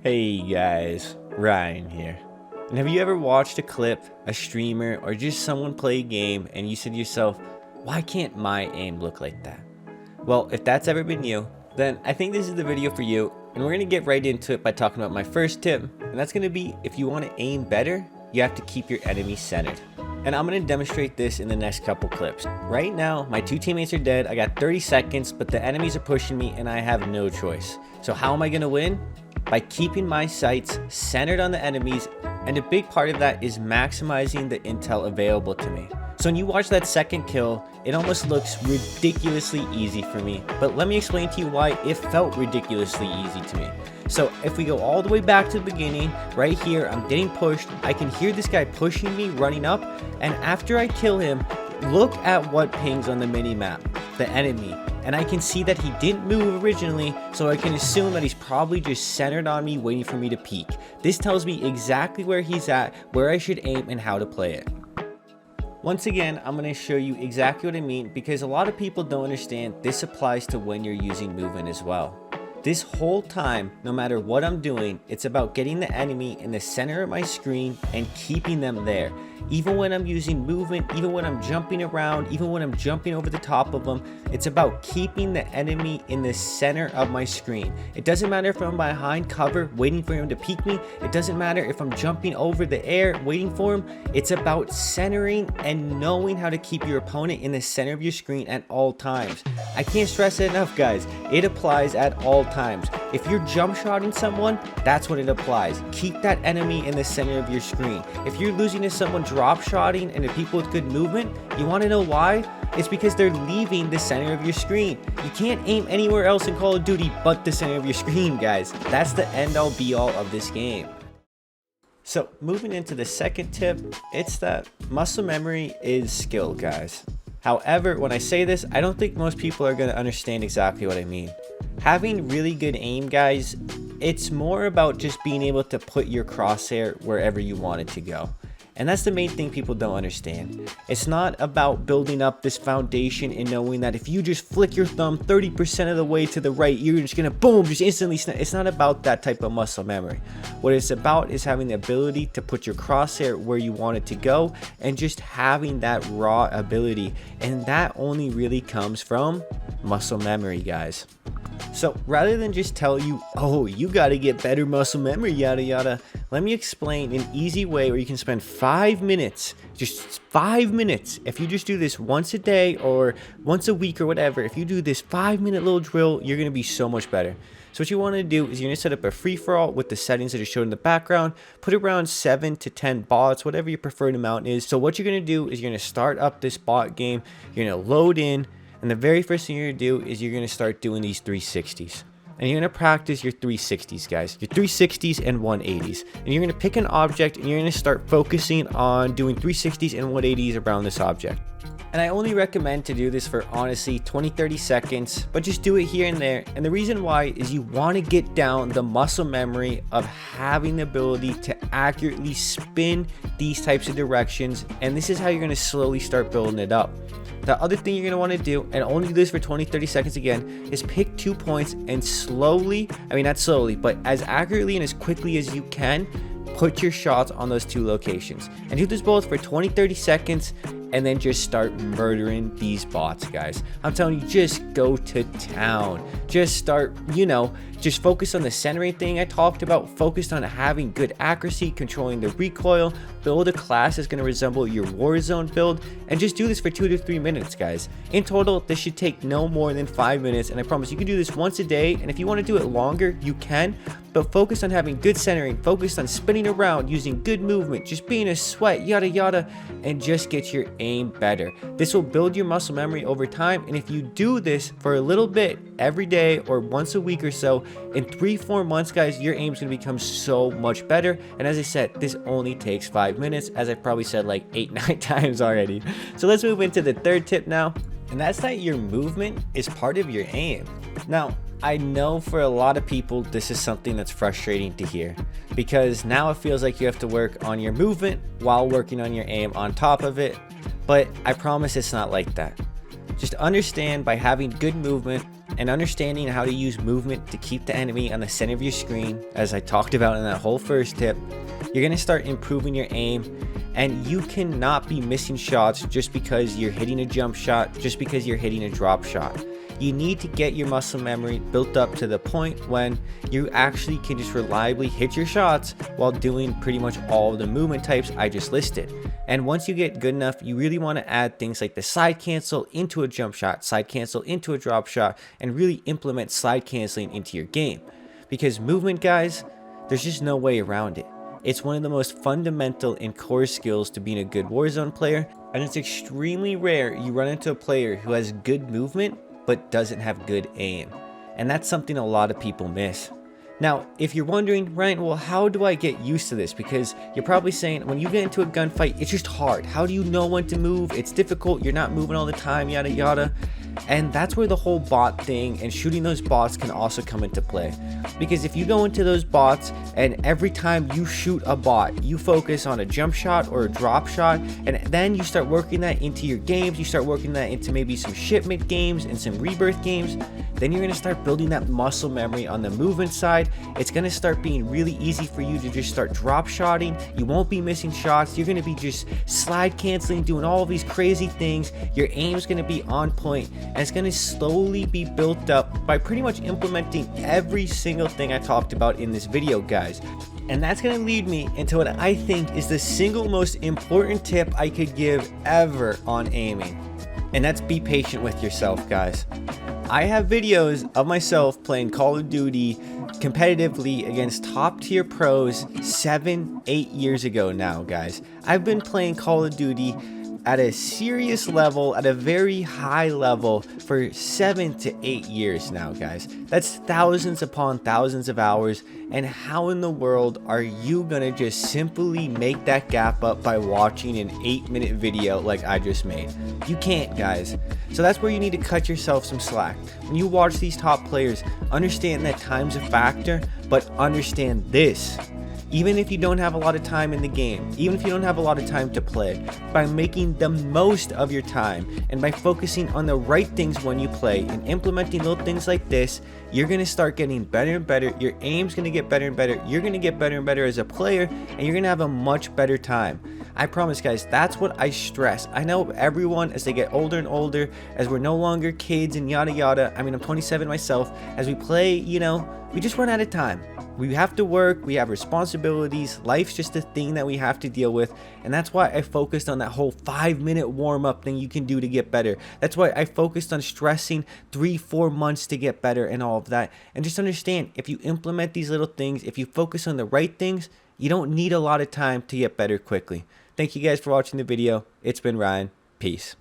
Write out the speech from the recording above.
Hey guys, Ryan here. And have you ever watched a clip, a streamer, or just someone play a game and you said to yourself, why can't my aim look like that? Well, if that's ever been you, then I think this is the video for you, and we're going to get right into it by talking about my first tip, and that's going to be if you want to aim better, you have to keep your enemy centered. And I'm going to demonstrate this in the next couple clips. Right now, my two teammates are dead, I got 30 seconds, but the enemies are pushing me and I have no choice. So how am I going to win? By keeping my sights centered on the enemies, and a big part of that is maximizing the intel available to me. So when you watch that second kill, it almost looks ridiculously easy for me, but let me explain to you why it felt ridiculously easy to me. So if we go all the way back to the beginning, right here, I'm getting pushed, I can hear this guy pushing me, running up, and after I kill him, look at what pings on the mini-map, the enemy. And I can see that he didn't move originally, so I can assume that he's probably just centered on me waiting for me to peek. This tells me exactly where he's at, where I should aim, and how to play it. Once again, I'm going to show you exactly what I mean, because a lot of people don't understand this applies to when you're using movement as well. This whole time, no matter what I'm doing, it's about getting the enemy in the center of my screen and keeping them there. Even when I'm using movement, even when I'm jumping around, even when I'm jumping over the top of them, it's about keeping the enemy in the center of my screen. It doesn't matter if I'm behind cover waiting for him to peek me. It doesn't matter if I'm jumping over the air waiting for him. It's about centering and knowing how to keep your opponent in the center of your screen at all times. I can't stress it enough, guys. It applies at all times. If you're jump shotting someone, that's when it applies. Keep that enemy in the center of your screen. If you're losing to someone drop shotting and the people with good movement, you want to know why? It's because they're leaving the center of your screen. You can't aim anywhere else in Call of Duty but the center of your screen, guys. That's the end all be all of this game. So moving into the second tip, it's that muscle memory is skill, guys. However, when I say this, I don't think most people are going to understand exactly what I mean. Having really good aim, guys, it's more about just being able to put your crosshair wherever you want it to go. And that's the main thing people don't understand. It's not about building up this foundation and knowing that if you just flick your thumb 30% of the way to the right, you're just gonna boom, just instantly snap. It's not about that type of muscle memory. What it's about is having the ability to put your crosshair where you want it to go and just having that raw ability. And that only really comes from muscle memory, guys. So rather than just tell you, oh, you got to get better muscle memory, yada yada, let me explain an easy way where you can spend 5 minutes, just 5 minutes. If you just do this once a day or once a week or whatever, if you do this 5-minute little drill, you're going to be so much better. So what you want to do is you're going to set up a free-for-all with the settings that are shown in the background. Put around 7 to 10 bots, whatever your preferred amount is. So what you're going to do is you're going to start up this bot game. You're going to load in. And the very first thing you're going to do is you're going to start doing these 360s. And you're going to practice your 360s, guys. Your 360s and 180s. And you're going to pick an object and you're going to start focusing on doing 360s and 180s around this object. And I only recommend to do this for honestly 20-30 seconds, but just do it here and there. And the reason why is you want to get down the muscle memory of having the ability to accurately spin these types of directions. And this is how you're going to slowly start building it up. The other thing you're going to want to do, and only do this for 20-30 seconds again, is pick 2 points and slowly, I mean not slowly, but as accurately and as quickly as you can, put your shots on those 2 locations. And do this both for 20-30 seconds and then just start murdering these bots, guys. I'm telling you, just go to town. Just start, just focus on the centering thing I talked about. Focus on having good accuracy, controlling the recoil, build a class that's going to resemble your Warzone build, and just do this for 2 to 3 minutes, guys. In total, this should take no more than 5 minutes, and I promise you can do this once a day, and if you want to do it longer, you can, but focus on having good centering, focus on spinning around, using good movement, just being a sweat, yada yada, and just get your aim better. This will build your muscle memory over time, and if you do this for a little bit every day or once a week or so, in 3-4 months, guys, your aim is going to become so much better. And as I said, this only takes 5 minutes, as I probably said like 8-9 times already. So let's move into the third tip now, and that's that your movement is part of your aim. Now, I know for a lot of people this is something that's frustrating to hear, because now it feels like you have to work on your movement while working on your aim on top of it, but I promise it's not like that. Just understand, by having good movement and understanding how to use movement to keep the enemy on the center of your screen, as I talked about in that whole first tip, you're going to start improving your aim, and you cannot be missing shots just because you're hitting a jump shot, just because you're hitting a drop shot. You need to get your muscle memory built up to the point when you actually can just reliably hit your shots while doing pretty much all of the movement types I just listed. And once you get good enough, you really want to add things like the side cancel into a jump shot, side cancel into a drop shot, and really implement slide canceling into your game. Because movement, guys, there's just no way around it. It's one of the most fundamental and core skills to being a good Warzone player, and it's extremely rare you run into a player who has good movement but doesn't have good aim. And that's something a lot of people miss. Now, if you're wondering, Ryan, well, how do I get used to this? Because you're probably saying, when you get into a gunfight, it's just hard. How do you know when to move? It's difficult. You're not moving all the time, yada, yada. And that's where the whole bot thing and shooting those bots can also come into play. Because if you go into those bots and every time you shoot a bot, you focus on a jump shot or a drop shot, and then you start working that into your games, you start working that into maybe some shipment games and some rebirth games, then you're going to start building that muscle memory on the movement side. It's going to start being really easy for you to just start drop shotting. You won't be missing shots. You're going to be just slide canceling, doing all of these crazy things. Your aim's going to be on point, and it's going to slowly be built up by pretty much implementing every single thing I talked about in this video, guys. And that's going to lead me into what I think is the single most important tip I could give ever on aiming. And that's be patient with yourself, guys. I have videos of myself playing Call of Duty competitively against top tier pros 7-8 years ago now, guys. I've been playing Call of Duty at a serious level, at a very high level for 7 to 8 years now, guys. That's thousands upon thousands of hours. And how in the world are you gonna just simply make that gap up by watching an 8-minute video like I just made? You can't, guys. So that's where you need to cut yourself some slack. When you watch these top players, understand that time's a factor, but understand this. Even if you don't have a lot of time in the game, even if you don't have a lot of time to play, by making the most of your time and by focusing on the right things when you play and implementing little things like this, you're going to start getting better and better. Your aim's going to get better and better. You're going to get better and better as a player, and you're going to have a much better time. I promise, guys, that's what I stress. I know everyone, as they get older and older, as we're no longer kids and yada yada. I mean, I'm 27 myself. As we play, you know, we just run out of time. We have to work, we have responsibilities, life's just a thing that we have to deal with, and that's why I focused on that whole 5-minute warm-up thing you can do to get better. That's why I focused on stressing 3-4 months to get better and all of that. And just understand, if you implement these little things, if you focus on the right things, you don't need a lot of time to get better quickly. Thank you guys for watching the video. It's been Ryan. Peace.